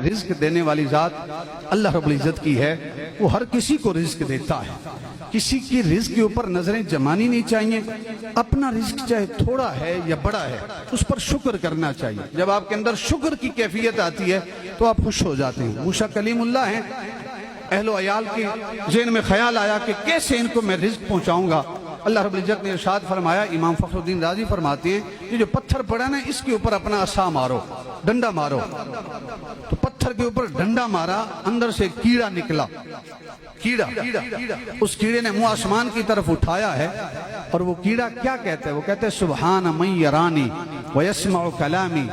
रिज्क देने वाली जात अल्लाह रब्बुल इज्जत की है। वो हर किसी को रिज्क देता है, किसी की रिज्क के ऊपर नजरें जमानी नहीं चाहिए। अपना रिज्क चाहे थोड़ा है या बड़ा है, उस पर शुक्र करना चाहिए। जब आपके अंदर शुक्र की कैफियत आती है तो आप खुश हो जाते हैं। मूसा कलीमुल्लाह हैं, अहलो अयाल के ज़हन में ख्याल आया कि कैसे इनको मैं रिज्क पहुंचाऊंगा। अल्लाह रब्बुल इज्जत ने इरशाद फरमाया, इमाम फखरुद्दीन राजी फरमाते हैं कि जो पत्थर पड़ा ना, इसके ऊपर अपना असा मारो, डंडा मारो। तो पत्थर के ऊपर डंडा मारा, अंदर से कीड़ा निकला। कीड़ा, उस कीड़े ने मुंह आसमान की तरफ उठाया है और वो कीड़ा क्या कहता है? वो कहते हैं सुबहान मन यरानी व यस्मउ कलामी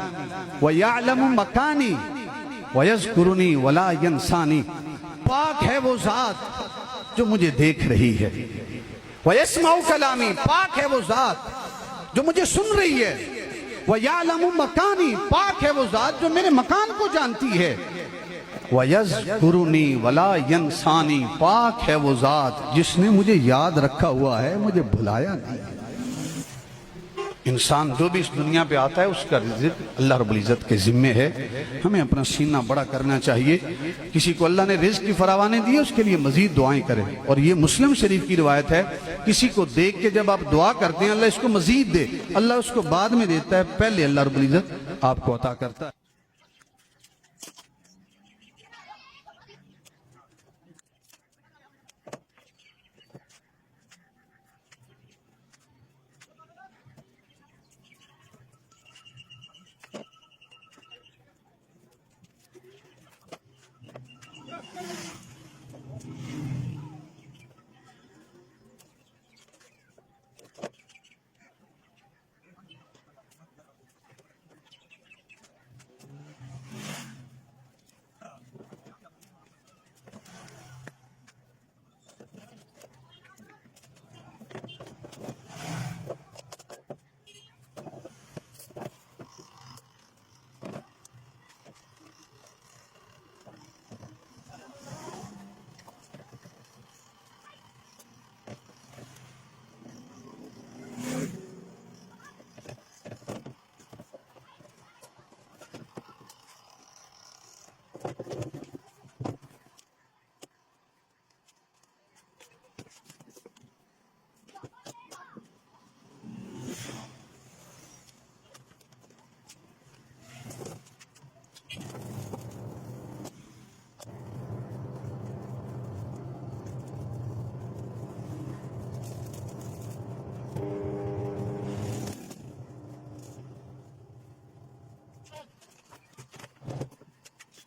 व यअलमु मकानी व यज़कुरुनी वला यंसानी। पाक है वो जात जो मुझे देख रही है। व यस्मउ कलामी, पाक है वो जात जो मुझे सुन रही है। व यअलमु मकानी, पाक है वो जात जो मेरे मकान को जानती है। व यज़कुरुनी वला यंसानी, पाक है वो जात जिसने मुझे याद रखा हुआ है, मुझे भुलाया नहीं। इंसान जो भी इस दुनिया पे आता है उसका रिज़्क अल्लाह रब्बुल इज्जत के जिम्मे है। हमें अपना सीना बड़ा करना चाहिए। किसी को अल्लाह ने रिज़्क की फरावानी दी है, उसके लिए मजीद दुआएं करें। और ये मुस्लिम शरीफ की रिवायत है, किसी को देख के जब आप दुआ करते हैं अल्लाह इसको मजीद दे, अल्लाह उसको बाद में देता है, पहले अल्लाह रब्बुल इज्जत आपको अता करता है।